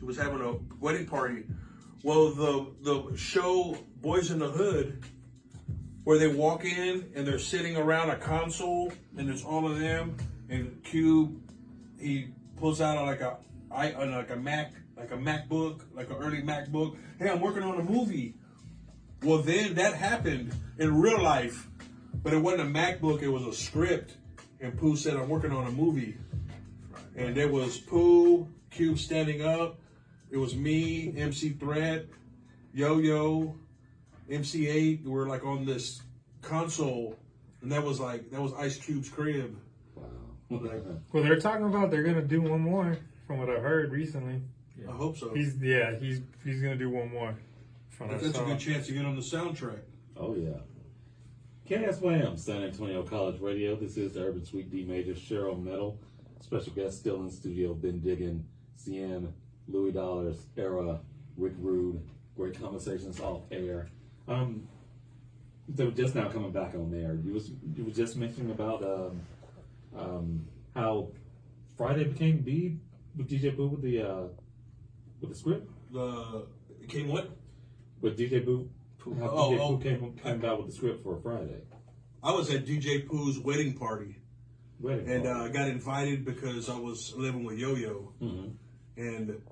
He was having a wedding party. Well, the show Boys in the Hood, where they walk in and they're sitting around a console and there's all of them, and Cube, he pulls out like a MacBook, like an early MacBook. Hey, I'm working on a movie. Well, then that happened in real life, but it wasn't a MacBook, it was a script. And Pooh said, I'm working on a movie. And there was Pooh, Cube standing up. It was me, MC Threat, Yo-Yo, MC8. We were like on this console. And that was Ice Cube's crib. Wow. Well, they're talking about they're going to do one more, from what I heard recently. I hope so. He's going to do one more. That's a good chance to get on the soundtrack. Oh, yeah. KSYM, San Antonio College Radio. This is the Urban Suite D Major, Cheryl Metal. Special guest still in studio, been Diggin, Cien, Louie Dollars, Era, Rick Rude. Great conversations off air. So just now coming back on there, you was just mentioning about how Friday became B with DJ Boo with the script. It came what? With DJ Boo. How DJ Pooh came about with the script for Friday. I was at DJ Pooh's wedding party. I got invited because I was living with Yo-Yo. Mm-hmm. And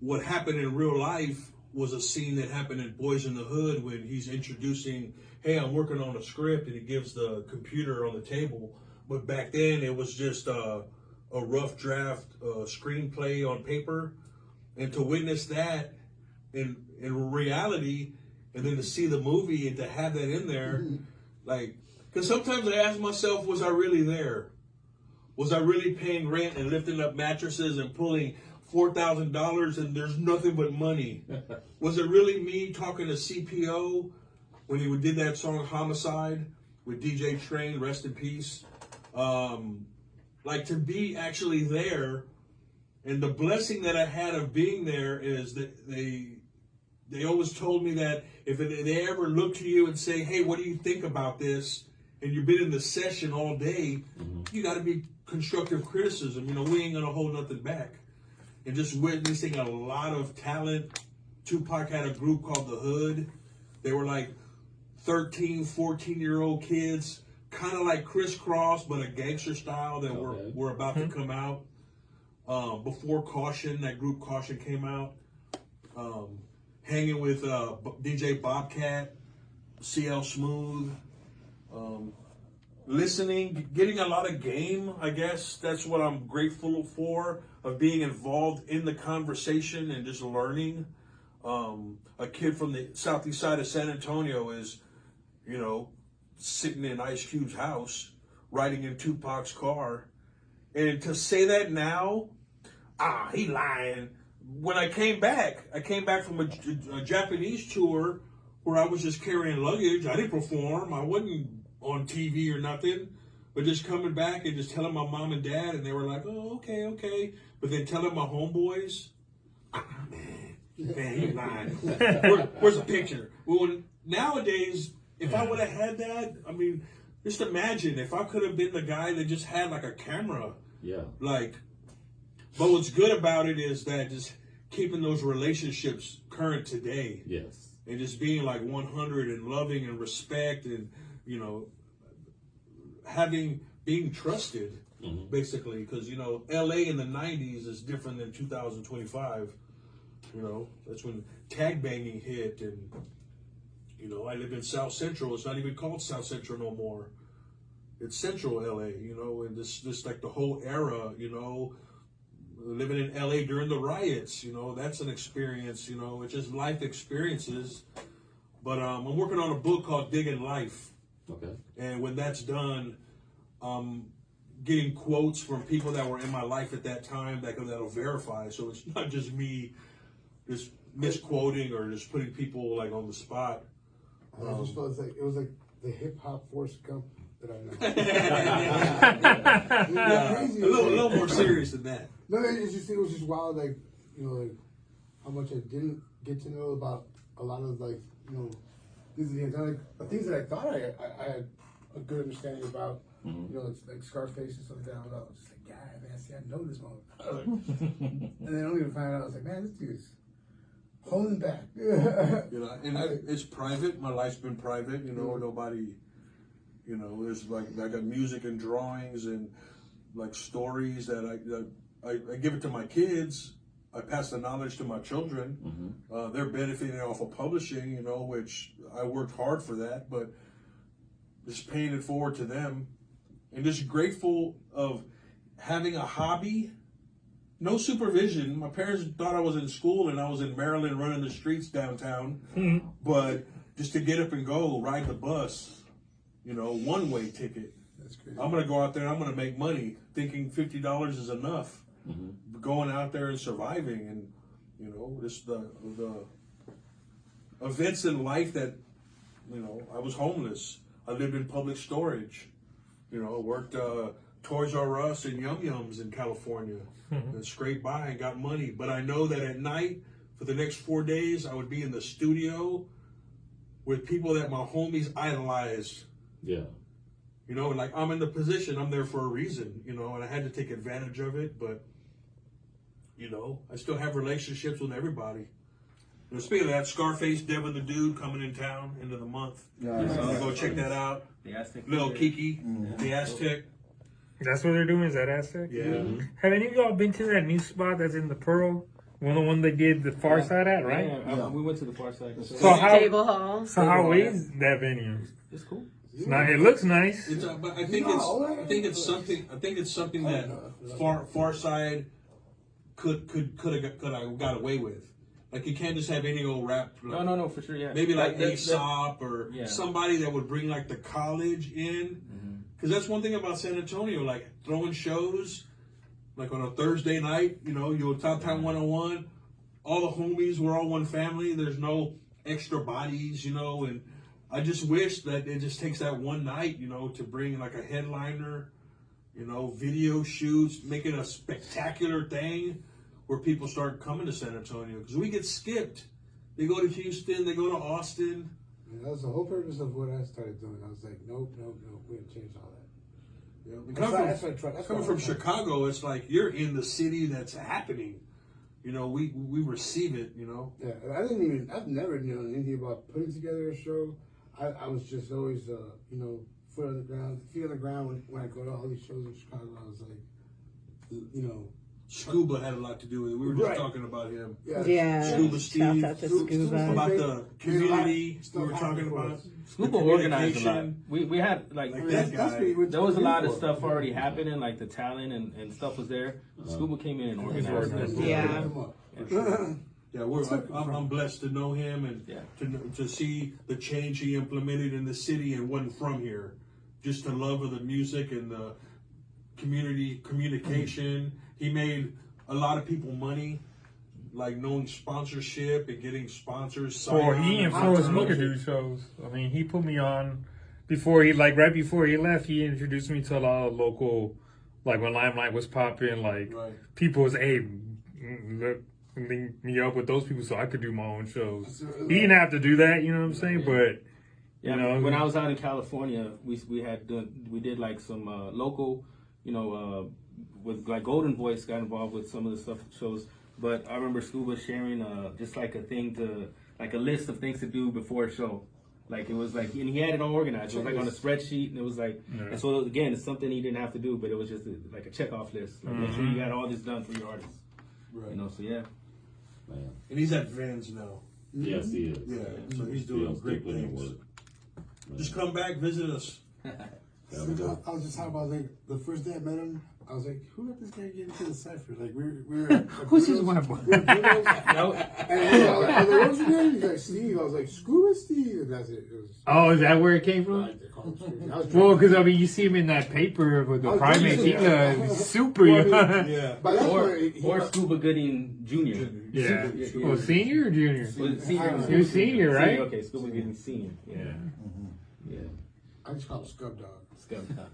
what happened in real life was a scene that happened in Boys in the Hood when he's introducing, hey, I'm working on a script, and he gives the computer on the table. But back then it was just a rough draft screenplay on paper. And to witness that in reality, and then to see the movie and to have that in there, like, because sometimes I ask myself, was I really there? Was I really paying rent and lifting up mattresses and pulling $4,000 and there's nothing but money? Was it really me talking to CPO when he did that song Homicide with DJ Train, rest in peace? Like, to be actually there, and the blessing that I had of being there is that they always told me that if they ever look to you and say, hey, what do you think about this? And you've been in the session all day, you got to be constructive criticism. You know, we ain't going to hold nothing back. And just witnessing a lot of talent. Tupac had a group called The Hood. They were like 13, 14-year-old kids, kind of like Crisscross, but a gangster style that were about to come out. Before Caution, that group Caution came out. Hanging with DJ Bobcat, CL Smooth, listening, getting a lot of game, I guess. That's what I'm grateful for, of being involved in the conversation and just learning. A kid from the southeast side of San Antonio is, sitting in Ice Cube's house, riding in Tupac's car. And to say that now, he lying. When I came back from a Japanese tour where I was just carrying luggage. I didn't perform. I wasn't on TV or nothing. But just coming back and just telling my mom and dad, and they were like, oh, okay. But then telling my homeboys, man, you lying. Where's the picture? Well, nowadays, if I would have had that, I mean, just imagine if I could have been the guy that just had like a camera. Yeah. But what's good about it is that just keeping those relationships current today. Yes. And just being like 100 and loving and respect and, being trusted, basically. Because, LA in the 90s is different than 2025. That's when tag banging hit. And, I live in South Central. It's not even called South Central no more. It's Central LA, and this like the whole era, living in LA during the riots, that's an experience, it's just life experiences. But I'm working on a book called Diggin Life. Okay. And when that's done, getting quotes from people that were in my life at that time that'll verify. So it's not just me just misquoting or just putting people like on the spot. I just felt it was like the hip hop Forrest Gump that I know. Crazy. A little more serious than that. No, it was just wild, like how much I didn't get to know about a lot of things that I thought I had a good understanding about. It's like Scarface and stuff like that. I was just like, God, man, see, I know this motherfucker. And then only to find out, I was like, man, this dude's holding back. And it's private. My life's been private. Nobody. There's like I got music and drawings and like stories that I give it to my kids. I pass the knowledge to my children. They're benefiting off of publishing, which I worked hard for that, but just paying it forward to them, and just grateful of having a hobby. No supervision. My parents thought I was in school and I was in Maryland running the streets downtown. But just to get up and go, ride the bus, one-way ticket. That's crazy. I'm going to go out there and I'm going to make money, thinking $50 is enough. Going out there and surviving, and, just the events in life that, I was homeless. I lived in public storage. Worked Toys R Us and Yum Yums in California. And scraped by and got money. But I know that at night, for the next 4 days, I would be in the studio with people that my homies idolized. Yeah. Like I'm in the position, I'm there for a reason, and I had to take advantage of it. But, I still have relationships with everybody. Speaking of that, Scarface, Devin the Dude coming in town end of the month. Yeah, Go check that out. The Aztec. Little Kiki, the Aztec. That's what they're doing, is that Aztec? Yeah. Have any of y'all been to that new spot that's in the Pearl? The one they did the Far Side at, right? Yeah, we went to the Far Side. So how Table Hall. So how is that venue? It's cool. It's not. It looks nice. But I think it's something that Far Side could have got away with. Like you can't just have any old rap. Like, No, for sure. Yeah. maybe like Aesop or somebody that would bring like the college in. Because that's one thing about San Antonio, like throwing shows, like on a Thursday night, you're Top Town 101, all the homies, we're all one family. There's no extra bodies, and I just wish that it just takes that one night, to bring like a headliner, video shoots, make it a spectacular thing where people start coming to San Antonio. Because we get skipped. They go to Houston, they go to Austin. Yeah, that was the whole purpose of what I started doing. I was like, nope, we didn't change all that. Coming from Chicago, it's like you're in the city that's happening. We receive it, Yeah, I've never known anything about putting together a show. I was just always, feet on the ground when I go to all these shows in Chicago. I was like, Scuba had a lot to do with it. We were just talking about him. Yeah. Scuba Steve. Shout out to Scuba. About the community we were talking about. Scuba organized a lot. We had like that guy. there was a lot of stuff already happening, like the talent and stuff was there. Scuba came in and organized it. Yeah. Yeah, I'm blessed to know him and to see the change he implemented in the city and wasn't from here. Just the love of the music and the communication. He made a lot of people money, like knowing sponsorship and getting sponsors. Well, he influenced me to do shows. I mean, he put me on right before he left. He introduced me to a lot of local, like when Limelight was popping. Like people was, hey, link me up with those people so I could do my own shows. He didn't have to do that, you know what I'm saying? But when I was out in California, we did like some local, with like Golden Voice got involved with some of the stuff shows. But I remember Scuba sharing just like a list of things to do before a show. Like it was like, and he had it all organized. It was like on a spreadsheet, and it was like, and so again, it's something he didn't have to do, but it was just like a checkoff list. Like make sure you got all this done for your artists. Right. So yeah. Man. And he's at Vans now. Yes, he is. Yeah, so he's doing great things. Just come back, visit us. I was just talking about like the first day I met him. I was like, who let this guy get into the cipher? Like we were Who's his one? And I was like, what's your name? He's like, Steve. I was like, Scuba Steve. And that's it. Oh, is that where it came from? Well, because I mean, you see him in that paper with the primates. He's super young. Yeah. Or Scuba Gooding Jr. Yeah. Well, senior or junior? Senior. He was senior, right? Okay, Scuba Gooding Senior. Yeah. Yeah. I just call him Scub Dog. Scub Dog.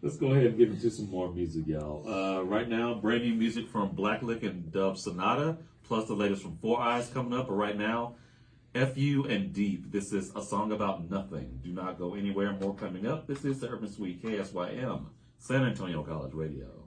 Let's go ahead and get into some more music, y'all. Right now, brand new music from Blacklick and Dub Sonata, plus the latest from Four Eyes coming up. But right now, FU and Deep. This is a song about nothing. Do not go anywhere. More coming up. This is the Urban Suite KSYM San Antonio College Radio.